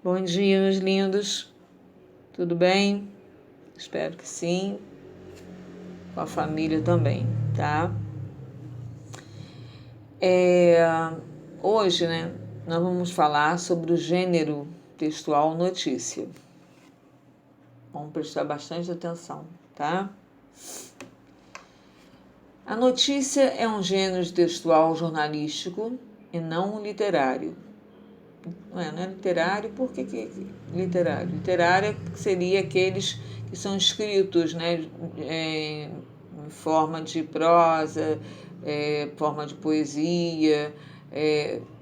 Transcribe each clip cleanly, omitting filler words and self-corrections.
Bom dia, meus lindos. Tudo bem? Espero que sim. Com a família também, tá? Hoje, nós vamos falar sobre o gênero textual notícia. Vamos prestar bastante atenção, tá? A notícia é um gênero textual jornalístico e não literário. Não é literário, por que literário? Literário seria aqueles que são escritos, em forma de prosa, forma de poesia,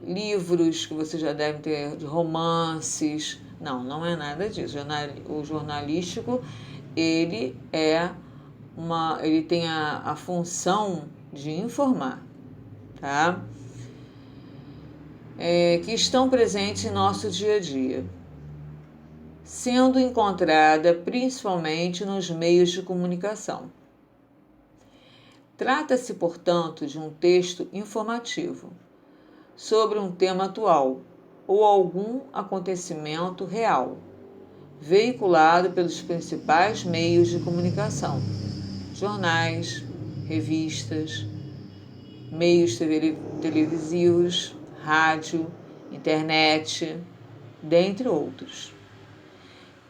livros que você já deve ter, de romances. Não é nada disso. O jornalístico, ele tem a função de informar, tá? Que estão presentes em nosso dia a dia, sendo encontrada principalmente nos meios de comunicação. Trata-se, portanto, de um texto informativo sobre um tema atual ou algum acontecimento real, veiculado pelos principais meios de comunicação: jornais, revistas, meios televisivos, rádio, internet, dentre outros.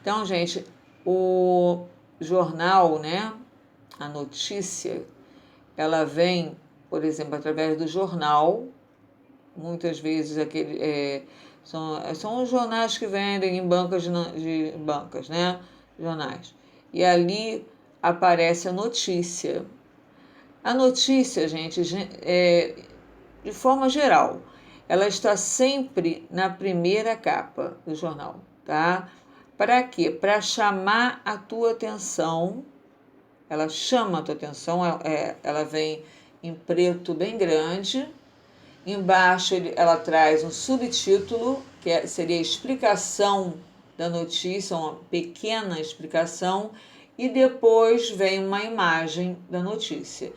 Então, gente, o jornal, a notícia, ela vem, por exemplo, através do jornal. Muitas vezes são os jornais que vendem em bancas jornais. E ali aparece a notícia. A notícia, gente, de forma geral, ela está sempre na primeira capa do jornal, tá? Para quê? Para chamar a tua atenção. Ela chama a tua atenção, ela vem em preto bem grande. Embaixo ela traz um subtítulo, que seria a explicação da notícia, uma pequena explicação, e depois vem uma imagem da notícia.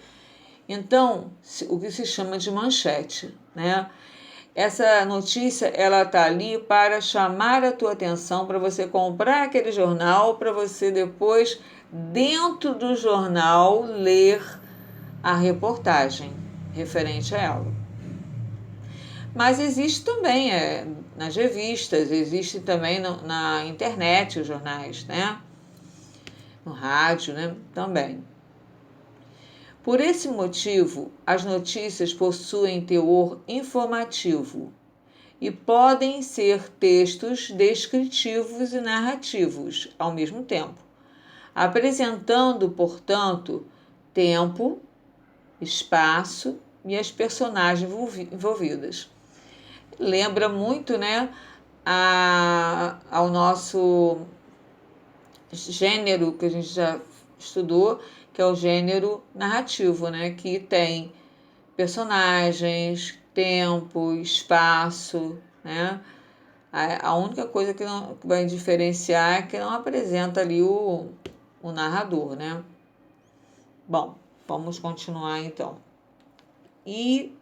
Então, o que se chama de manchete, né? Essa notícia, ela está ali para chamar a tua atenção, para você comprar aquele jornal, para você depois, dentro do jornal, ler a reportagem referente a ela. Mas existe também nas revistas, existe também na internet os jornais, no rádio, também. Por esse motivo, as notícias possuem teor informativo e podem ser textos descritivos e narrativos ao mesmo tempo, apresentando, portanto, tempo, espaço e as personagens envolvidas. Lembra muito, ao nosso gênero que a gente já estudou, que é o gênero narrativo, que tem personagens, tempo, espaço, A única coisa que vai diferenciar é que não apresenta ali o narrador, Bom, vamos continuar então. E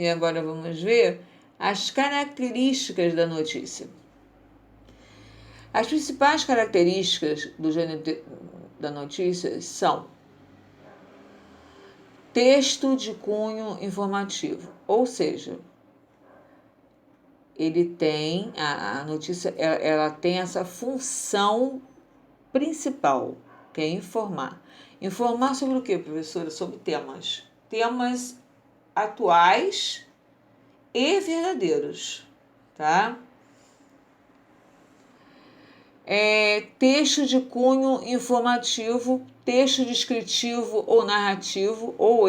agora vamos ver as características da notícia. As principais características do gênero da notícia são texto de cunho informativo, ou seja, a notícia ela tem essa função principal, que é informar. Informar sobre o quê, professora? Sobre temas atuais e verdadeiros, tá? Texto de cunho informativo, texto descritivo ou narrativo, ou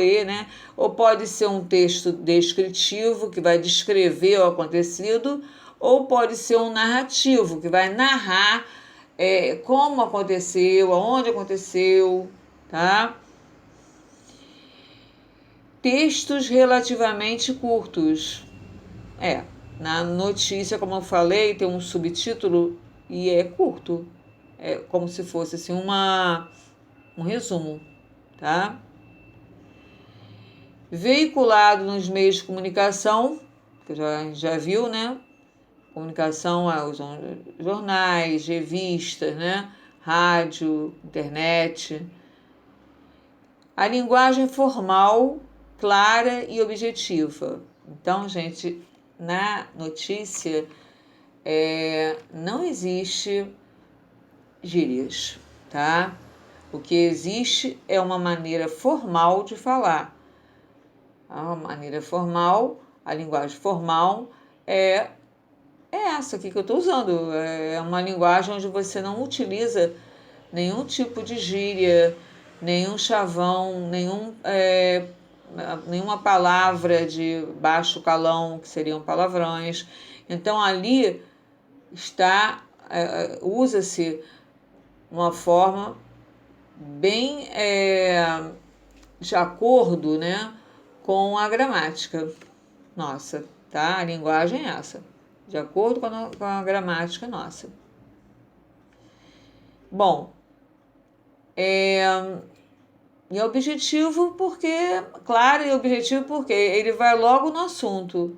pode ser um texto descritivo, que vai descrever o acontecido, ou pode ser um narrativo, que vai narrar como aconteceu, aonde aconteceu, tá? Textos relativamente curtos. Na notícia, como eu falei, tem um subtítulo e é curto. É como se fosse assim, um resumo, tá? Veiculado nos meios de comunicação, que já viu, né? Comunicação, os jornais, revistas, né? Rádio, internet. A linguagem formal, clara e objetiva. Então, gente, na notícia não existe gírias, tá? O que existe é uma maneira formal de falar. A maneira formal, a linguagem formal é essa aqui que eu estou usando. É uma linguagem onde você não utiliza nenhum tipo de gíria, nenhum chavão, nenhuma palavra de baixo calão, que seriam palavrões. Então ali usa-se uma forma bem de acordo, né, com a gramática nossa, tá? A linguagem é essa, de acordo com a gramática nossa. Bom, e objetivo porque, claro, e objetivo porque ele vai logo no assunto,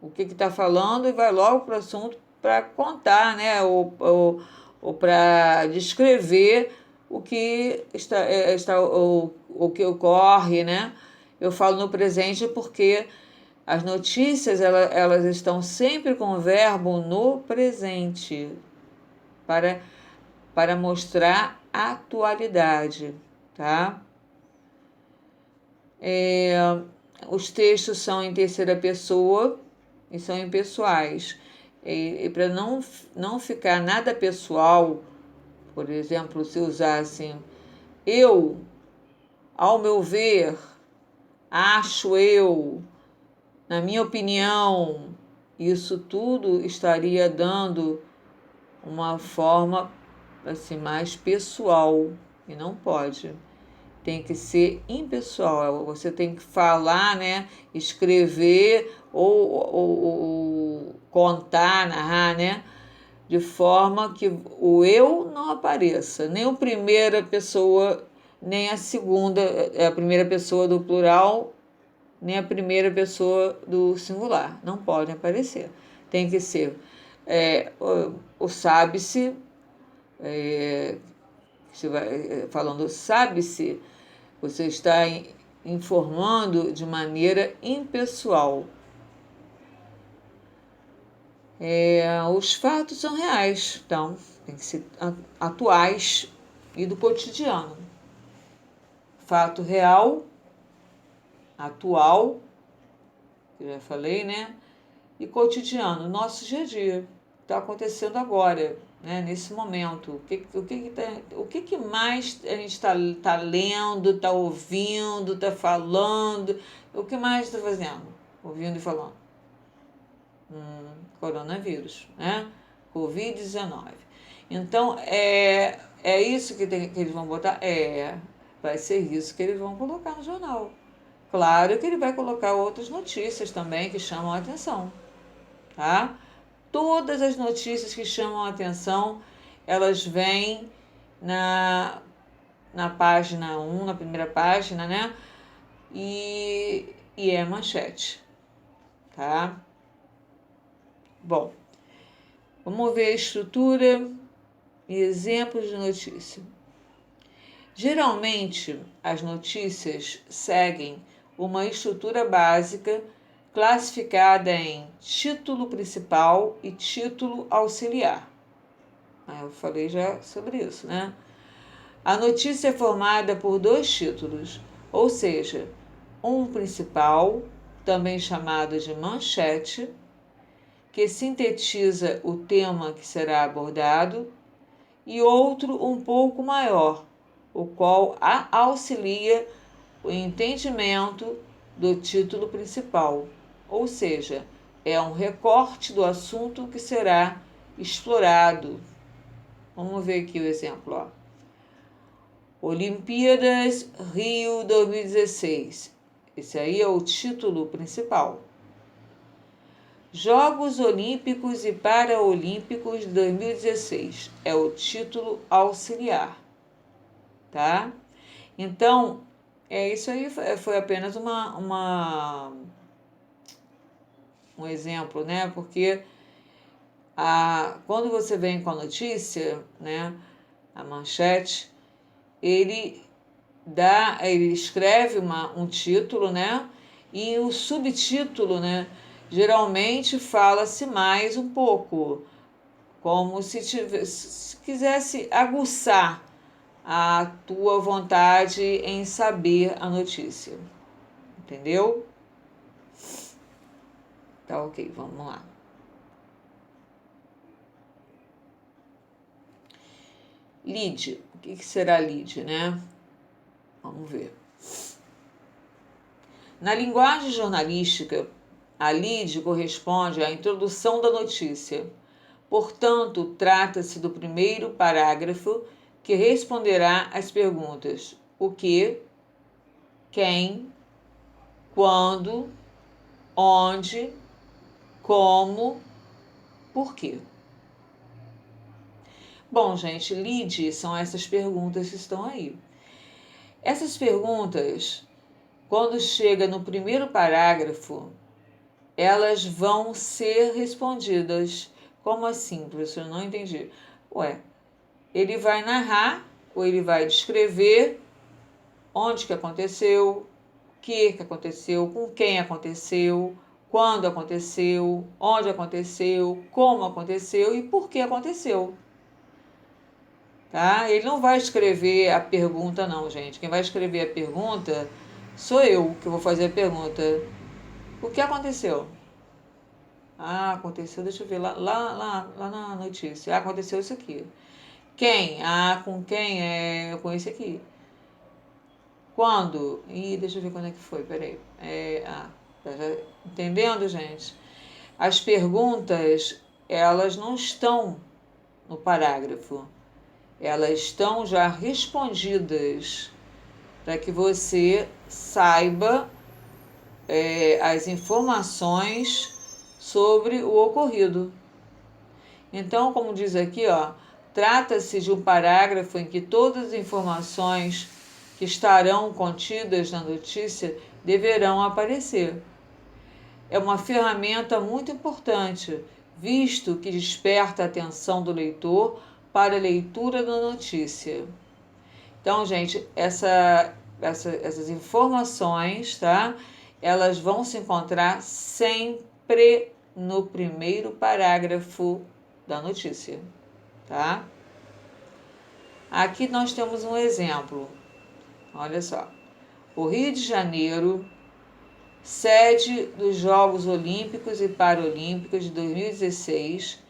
o que está falando, e vai logo para o assunto para contar, né, ou para descrever o que o que ocorre, né? Eu falo no presente porque as notícias elas estão sempre com o verbo no presente para mostrar atualidade, tá? Os textos são em terceira pessoa e são impessoais. E para não ficar nada pessoal, por exemplo, se usar assim, eu, ao meu ver, acho eu, na minha opinião, isso tudo estaria dando uma forma assim mais pessoal e não pode. Tem que ser impessoal. Você tem que falar, né? Escrever ou contar, narrar, né? De forma que o eu não apareça, nem a primeira pessoa, nem a segunda, a primeira pessoa do plural, nem a primeira pessoa do singular. Não pode aparecer. Tem que ser o sabe-se, falando sabe-se, você está informando de maneira impessoal. Os fatos são reais, então tem que ser atuais e do cotidiano. Fato real, atual, que eu já falei, né? E cotidiano, nosso dia a dia, está acontecendo agora, né? Nesse momento. O que mais a gente tá lendo, está ouvindo, está falando? O que mais está fazendo? Ouvindo e falando? Coronavírus, né? Covid-19. Então, é isso que eles vão botar? Vai ser isso que eles vão colocar no jornal. Claro que ele vai colocar outras notícias também que chamam a atenção, tá? Todas as notícias que chamam a atenção, elas vêm na página 1, na primeira página, né? E é manchete, tá? Bom, vamos ver a estrutura e exemplos de notícia. Geralmente, as notícias seguem uma estrutura básica classificada em título principal e título auxiliar. Eu falei já sobre isso, né? A notícia é formada por dois títulos, ou seja, um principal, também chamado de manchete, que sintetiza o tema que será abordado, e outro um pouco maior, o qual auxilia o entendimento do título principal, ou seja, é um recorte do assunto que será explorado. Vamos ver aqui o exemplo, ó. Olimpíadas Rio 2016. Esse aí é o título principal. Jogos Olímpicos e Paraolímpicos de 2016 é o título auxiliar, tá? Então, isso aí foi apenas um exemplo, né? Porque quando você vem com a notícia, né, a manchete, ele escreve um título, né? E o subtítulo, né? Geralmente fala-se mais um pouco, como se quisesse aguçar a tua vontade em saber a notícia. Entendeu? Tá ok, vamos lá. Lead. O que será lead, né? Vamos ver. Na linguagem jornalística, a lead corresponde à introdução da notícia. Portanto, trata-se do primeiro parágrafo que responderá às perguntas: o que, quem, quando, onde, como, por quê. Bom, gente, lead são essas perguntas que estão aí. Essas perguntas, quando chega no primeiro parágrafo, elas vão ser respondidas. Como assim, professor? Não entendi. Ué, ele vai narrar ou ele vai descrever onde que aconteceu, o que aconteceu, com quem aconteceu, quando aconteceu, onde aconteceu, como aconteceu e por que aconteceu. Tá? Ele não vai escrever a pergunta, não, gente. Quem vai escrever a pergunta sou eu que vou fazer a pergunta. O que aconteceu? Ah, aconteceu, deixa eu ver lá na notícia. Ah, aconteceu isso aqui. Quem? Ah, com quem? Com esse aqui. Quando? Ih, deixa eu ver quando é que foi, peraí. Tá entendendo, gente? As perguntas, elas não estão no parágrafo. Elas estão já respondidas para que você saiba as informações sobre o ocorrido. Então, como diz aqui, ó, trata-se de um parágrafo em que todas as informações que estarão contidas na notícia deverão aparecer. É uma ferramenta muito importante, visto que desperta a atenção do leitor para a leitura da notícia. Então, gente, essas informações, tá? Elas vão se encontrar sempre no primeiro parágrafo da notícia, tá? Aqui nós temos um exemplo. Olha só. O Rio de Janeiro, sede dos Jogos Olímpicos e Paralímpicos de 2016,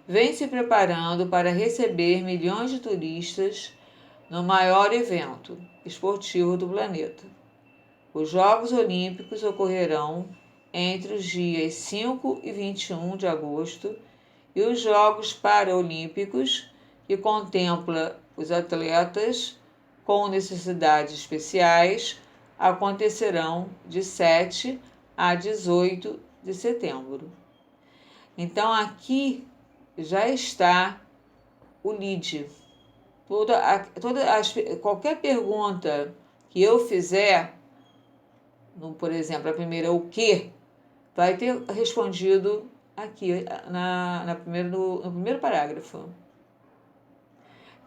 vem se preparando para receber milhões de turistas no maior evento esportivo do planeta. Os Jogos Olímpicos ocorrerão entre os dias 5 e 21 de agosto e os Jogos Paralímpicos, que contempla os atletas com necessidades especiais, acontecerão de 7 a 18 de setembro. Então, aqui já está o lead. Qualquer pergunta que eu fizer, por exemplo, a primeira, o que, vai ter respondido aqui no primeiro parágrafo.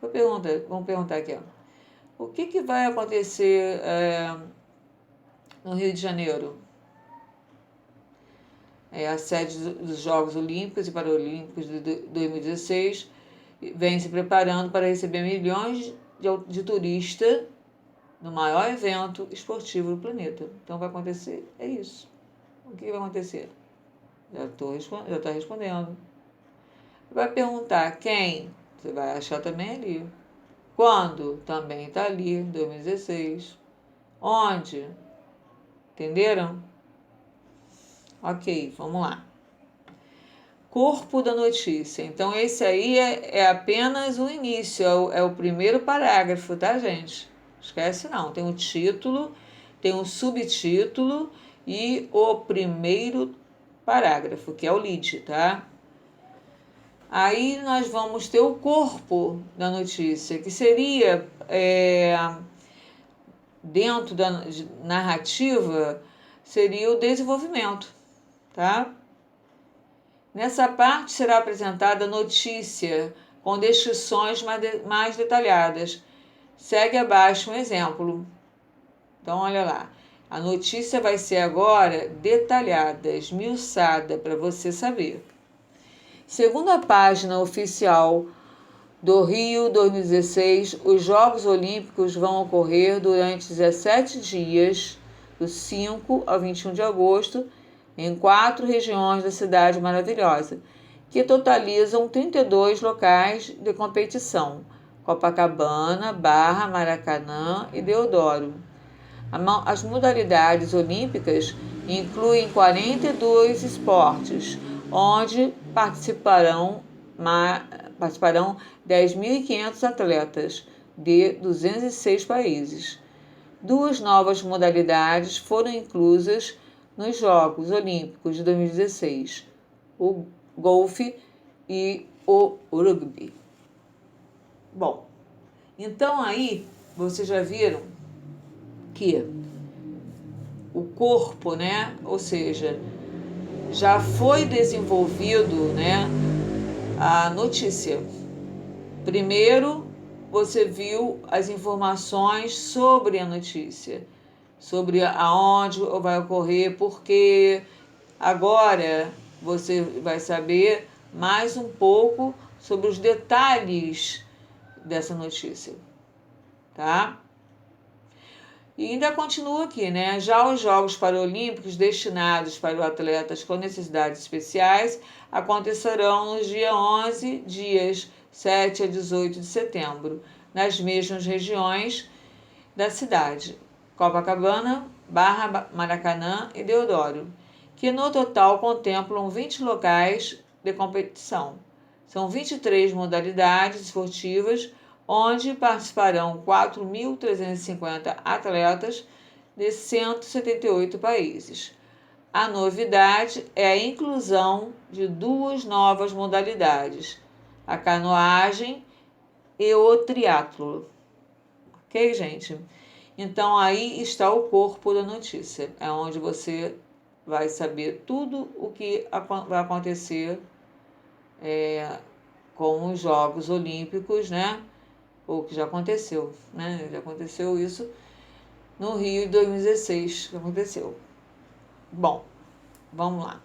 Vamos perguntar aqui, ó. O que vai acontecer no Rio de Janeiro? A sede dos Jogos Olímpicos e Paralímpicos de 2016 vem se preparando para receber milhões de turistas no maior evento esportivo do planeta. Então vai acontecer, é isso. O que vai acontecer? Já está respondendo. Vai perguntar quem? Você vai achar também ali. Quando? Também está ali, 2016. Onde? Entenderam? Ok, vamos lá. Corpo da notícia. Então, esse aí é apenas o início, é o primeiro parágrafo, tá, gente? Esquece não. Tem o título, tem o subtítulo e o primeiro parágrafo, que é o lead, tá? Aí nós vamos ter o corpo da notícia, que seria, dentro da narrativa, seria o desenvolvimento, tá? Nessa parte será apresentada notícia com descrições mais detalhadas. Segue abaixo um exemplo. Então, olha lá. A notícia vai ser agora detalhada, esmiuçada, para você saber. Segundo a página oficial do Rio 2016, os Jogos Olímpicos vão ocorrer durante 17 dias, do 5 ao 21 de agosto, em 4 regiões da cidade maravilhosa, que totalizam 32 locais de competição: Copacabana, Barra, Maracanã e Deodoro. As modalidades olímpicas incluem 42 esportes, onde participarão 10.500 atletas de 206 países. 2 novas modalidades foram inclusas nos Jogos Olímpicos de 2016, o golfe e o rugby. Bom, então aí vocês já viram que o corpo, né, ou seja, já foi desenvolvido, né, a notícia. Primeiro, você viu as informações sobre a notícia, sobre aonde vai ocorrer, porque agora você vai saber mais um pouco sobre os detalhes dessa notícia, tá? E ainda continua aqui, né? Já os Jogos Paralímpicos destinados para atletas com necessidades especiais acontecerão nos dias 7 a 18 de setembro, nas mesmas regiões da cidade: Copacabana, Barra, Maracanã e Deodoro, que no total contemplam 20 locais de competição. São 23 modalidades esportivas, onde participarão 4.350 atletas de 178 países. A novidade é a inclusão de 2 novas modalidades: a canoagem e o triatlo. Ok, gente? Então, aí está o corpo da notícia. É onde você vai saber tudo o que vai acontecer com os Jogos Olímpicos, né? Ou que já aconteceu, né? Já aconteceu isso no Rio de 2016, que aconteceu. Bom, vamos lá.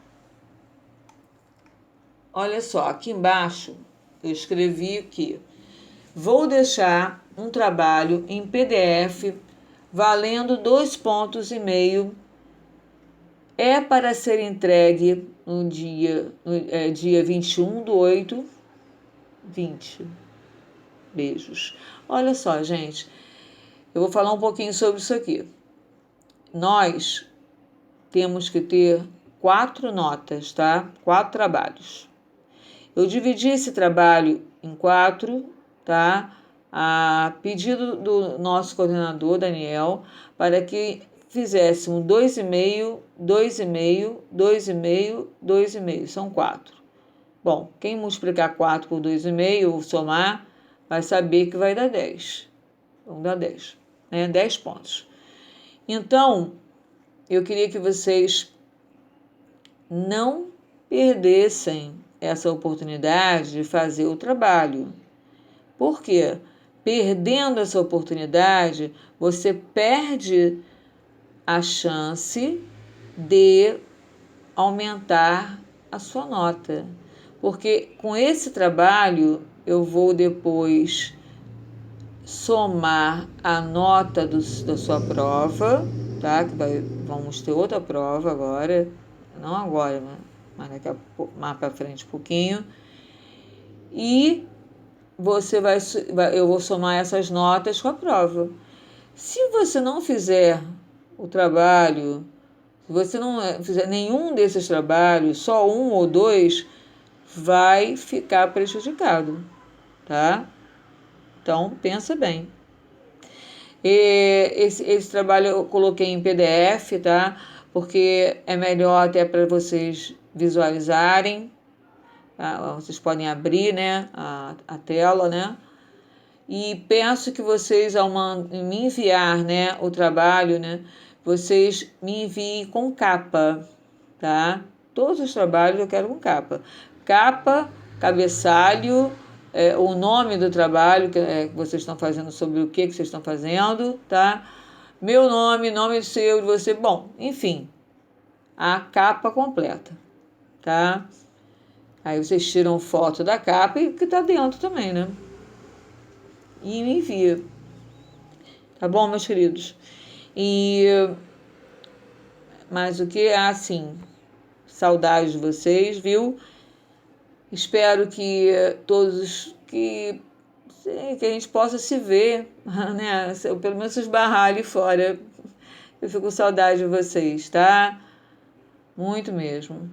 Olha só, aqui embaixo eu escrevi que vou deixar um trabalho em PDF valendo 2,5 pontos. É para ser entregue no dia 21/8/20. Beijos. Olha só, gente, eu vou falar um pouquinho sobre isso aqui. Nós temos que ter 4 notas, tá? 4 trabalhos. Eu dividi esse trabalho em 4, tá? A pedido do nosso coordenador, Daniel, para que fizéssemos 2,5, 2,5, 2,5, 2,5. São 4. Bom, quem multiplicar 4 por 2,5 ou somar, vai saber que vai dar 10. Vamos dar 10, né? 10 pontos. Então, eu queria que vocês não perdessem essa oportunidade de fazer o trabalho. Por quê? Perdendo essa oportunidade, você perde a chance de aumentar a sua nota. Porque com esse trabalho eu vou depois somar a nota da sua prova, tá? Vamos ter outra prova agora, não agora, mas daqui a pouco, mais para frente um pouquinho. E eu vou somar essas notas com a prova. Se você não fizer o trabalho, se você não fizer nenhum desses trabalhos, só 1 ou 2, vai ficar prejudicado, tá? Então, pensa bem. Esse trabalho eu coloquei em PDF, tá? Porque é melhor até para vocês visualizarem. Tá? Vocês podem abrir, né, a tela, né? E peço que vocês, ao me enviar, né, o trabalho, né, vocês me enviem com capa, tá? Todos os trabalhos eu quero com capa. Capa, cabeçalho, o nome do trabalho que vocês estão fazendo, sobre o que vocês estão fazendo, tá? Meu nome, nome seu, de você, bom, enfim, a capa completa, tá? Aí vocês tiram foto da capa e que tá dentro também, né? E me envia. Tá bom, meus queridos? E mais o que? Ah, sim. Saudades de vocês, viu? Espero que todos que a gente possa se ver, né? Ou pelo menos se esbarrar ali fora. Eu fico com saudade de vocês, tá? Muito mesmo.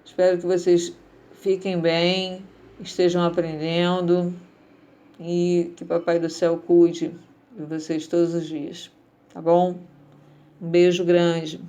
Espero que vocês fiquem bem, estejam aprendendo e que Papai do Céu cuide de vocês todos os dias, tá bom? Um beijo grande.